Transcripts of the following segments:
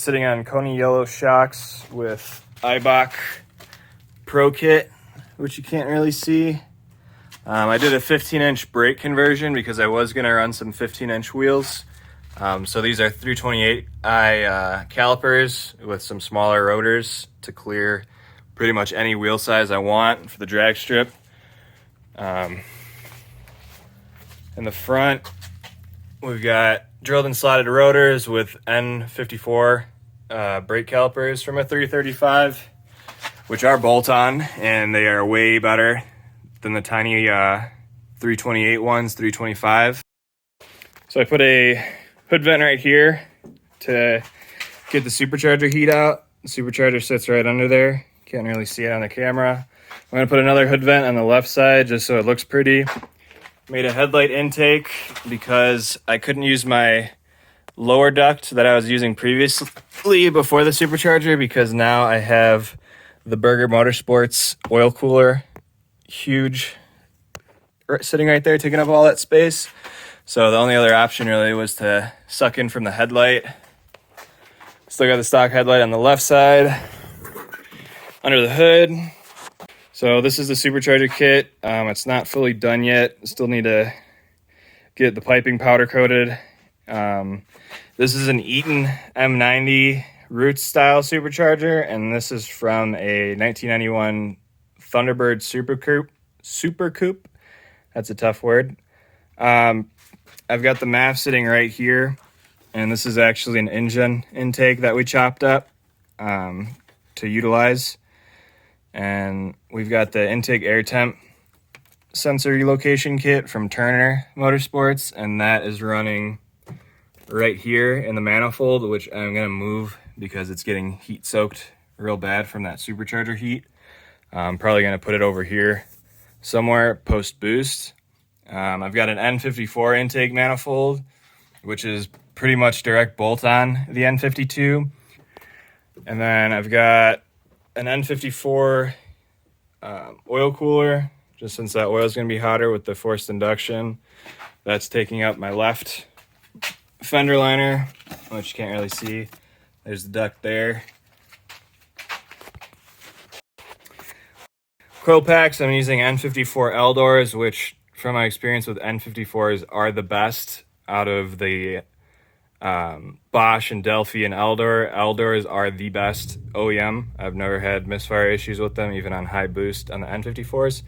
Sitting on Coney yellow shocks with Ibach Pro Kit, which you can't really see. I did a 15-inch brake conversion because I was going to run some 15-inch wheels. So these are 328i calipers with some smaller rotors to clear pretty much any wheel size I want for the drag strip. In the front, we've got drilled and slotted rotors with N54 brake calipers from a 335, which are bolt-on, and they are way better than the tiny 328 ones, 325. So I put a hood vent right here to get the supercharger heat out. The supercharger sits right under there. Can't really see it on the camera. I'm gonna put another hood vent on the left side just so it looks pretty. Made a headlight intake because I couldn't use my lower duct that I was using previously before the supercharger, because now I have the Burger Motorsports oil cooler, huge, sitting right there taking up all that space. So the only other option really was to suck in from the headlight. Still got the stock headlight on the left side under the hood. So this is the supercharger kit. It's not fully done yet. Still need to get the piping powder coated. This is an Eaton M90 Roots style supercharger, and this is from a 1991 Thunderbird Super Coupe. That's a tough word. I've got the MAF sitting right here, and this is actually an engine intake that we chopped up to utilize. And we've got the intake air temp sensor relocation kit from Turner Motorsports, and that is running right here in the manifold, which I'm going to move because it's getting heat soaked real bad from that supercharger heat. I'm probably going to put it over here somewhere post boost. I've got an N54 intake manifold, which is pretty much direct bolt on the N52. And then I've got an N54 oil cooler, just since that oil is going to be hotter with the forced induction. That's taking up my left fender liner, which you can't really see. There's the duct there. Coil packs, I'm using N54 Eldors, which from my experience with N54s are the best out of the Bosch and Delphi and Eldor. Eldors are the best OEM. I've never had misfire issues with them, even on high boost on the N54s.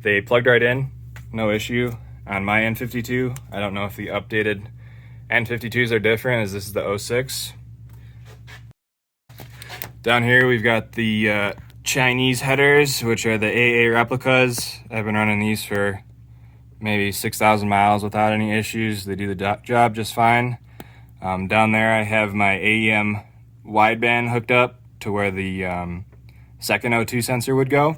They plugged right in, no issue. On my N52, I don't know if the updated N52s are different, as this is the 06. Down here we've got the Chinese headers, which are the AA replicas. I've been running these for maybe 6,000 miles without any issues. They do the job just fine. Down there I have my AEM wideband hooked up to where the second O2 sensor would go,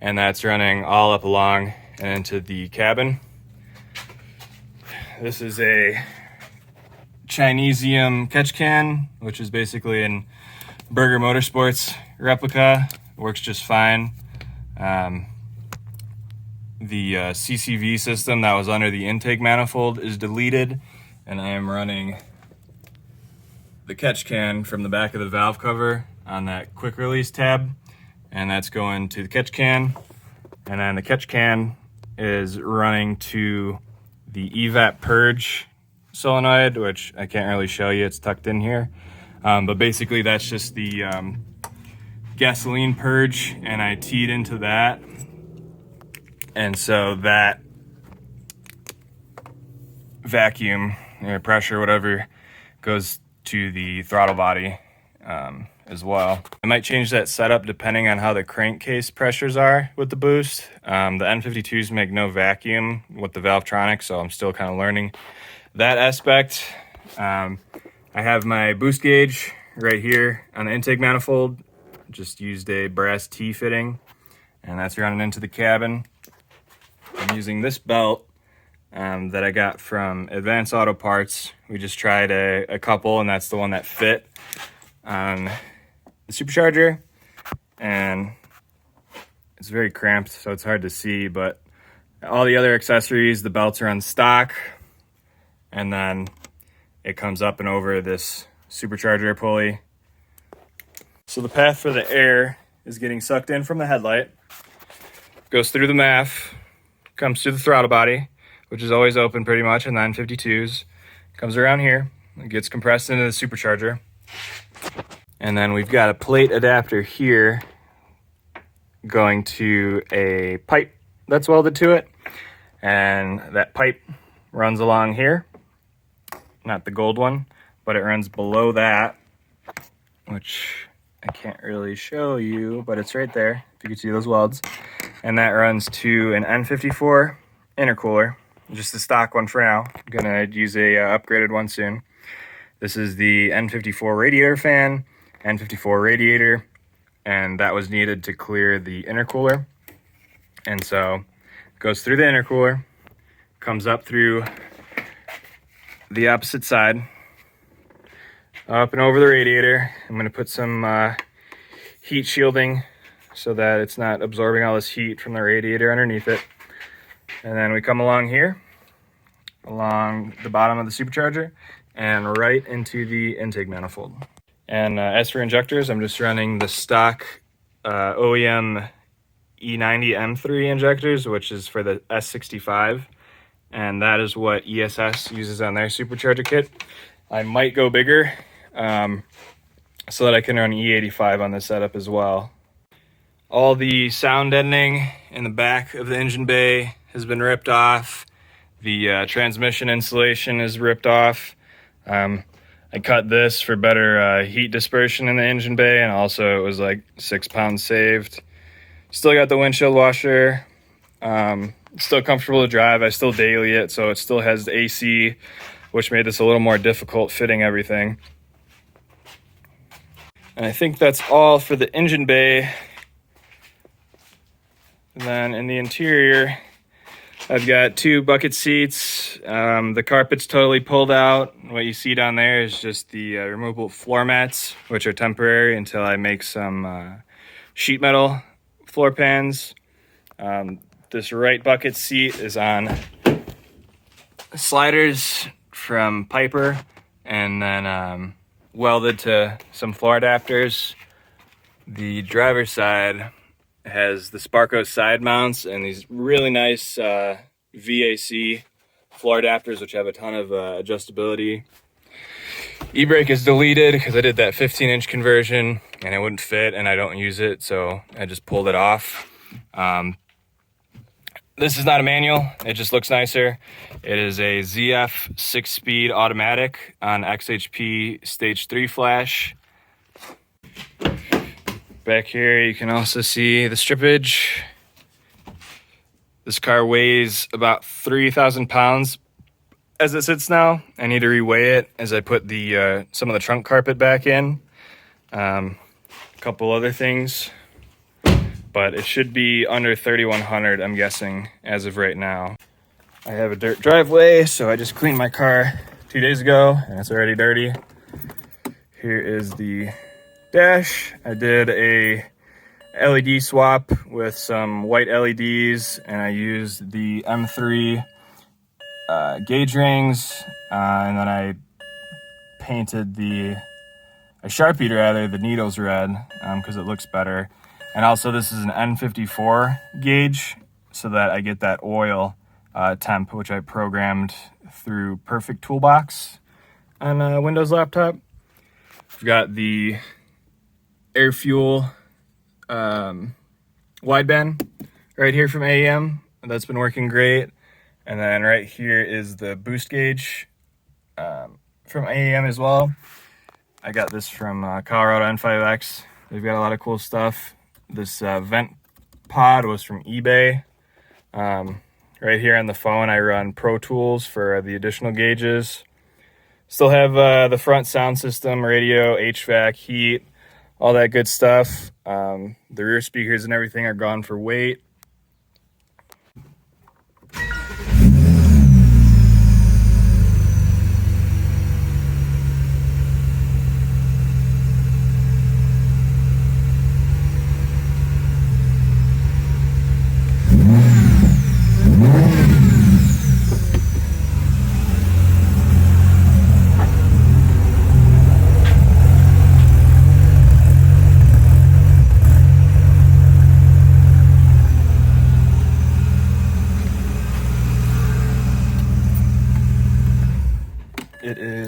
and that's running all up along and into the cabin. This is a Chinesium catch can, which is basically an Burger Motorsports replica. Works just fine. The CCV system that was under the intake manifold is deleted, and I am running the catch can from the back of the valve cover on that quick release tab, and that's going to the catch can. And then the catch can is running to the evap purge solenoid, which I can't really show you, it's tucked in here. But basically that's just the gasoline purge, and I teed into that. And so that vacuum or pressure, whatever, goes to the throttle body as well. I might change that setup depending on how the crankcase pressures are with the boost. The N52s make no vacuum with the Valvetronic, so I'm still kind of learning that aspect. I have my boost gauge right here on the intake manifold. Just used a brass T fitting, and that's running into the cabin. I'm using this belt that I got from Advanced Auto Parts. We just tried a couple, and that's the one that fit on the supercharger, and it's very cramped, so it's hard to see, but all the other accessories, the belts are on stock, and then it comes up and over this supercharger pulley So the path for the air is getting sucked in from the headlight, goes through the MAF, comes through the throttle body, which is always open pretty much in the N52s, comes around here, it gets compressed into the supercharger. And then we've got a plate adapter here going to a pipe that's welded to it. And that pipe runs along here, not the gold one, but it runs below that, which I can't really show you, but it's right there, if you can see those welds. And that runs to an N54 intercooler, just the stock one for now. I'm gonna use a upgraded one soon. This is the N54 radiator fan, N54 radiator, and that was needed to clear the intercooler. And so it goes through the intercooler, comes up through the opposite side, up and over the radiator. I'm going to put some heat shielding so that it's not absorbing all this heat from the radiator underneath it. And then we come along here, along the bottom of the supercharger, and right into the intake manifold. And as for injectors, I'm just running the stock OEM E90 M3 injectors, which is for the S65. And that is what ESS uses on their supercharger kit. I might go bigger so that I can run E85 on this setup as well. All the sound deadening in the back of the engine bay has been ripped off. The transmission insulation is ripped off. I cut this for better heat dispersion in the engine bay, and also it was like 6 pounds saved. Still got the windshield washer. Still comfortable to drive. I still daily it, so it still has the AC, which made this a little more difficult fitting everything. And I think that's all for the engine bay. And then in the interior, I've got 2 bucket seats. The carpet's totally pulled out. What you see down there is just the removable floor mats, which are temporary until I make some sheet metal floor pans. This right bucket seat is on sliders from Piper and then welded to some floor adapters. The driver's side has the Sparco side mounts and these really nice VAC floor adapters, which have a ton of adjustability. E-brake is deleted because I did that 15-inch conversion and it wouldn't fit and I don't use it, so I just pulled it off. This is not a manual, it just looks nicer. It is a ZF 6-speed automatic on XHP stage 3 flash. Back here you can also see the strippage. This car weighs about 3,000 pounds as it sits now. I need to reweigh it as I put the some of the trunk carpet back in. A couple other things, but it should be under 3,100, I'm guessing, as of right now. I have a dirt driveway, so I just cleaned my car 2 days ago, and it's already dirty. Here is the dash. I did a LED swap with some white LEDs, and I used the M3 gauge rings, and then I painted I sharpied rather the needles red because it looks better. And also this is an N54 gauge so that I get that oil temp, which I programmed through Perfect Toolbox on a Windows laptop. We've got the air fuel wideband right here from AEM. That's been working great. And then right here is the boost gauge from AEM as well. I got this from Colorado N5X. They've got a lot of cool stuff. This vent pod was from eBay. Right here on the phone, I run Pro Tools for the additional gauges. Still have the front sound system, radio, HVAC, heat, all that good stuff. The rear speakers and everything are gone for weight.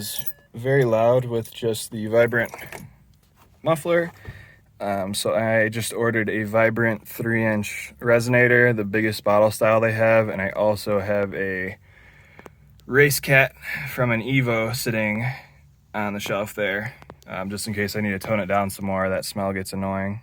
is very loud with just the Vibrant muffler. So I just ordered a Vibrant 3-inch resonator, the biggest bottle style they have, and I also have a Race Cat from an Evo sitting on the shelf there, just in case I need to tone it down some more. That smell gets annoying.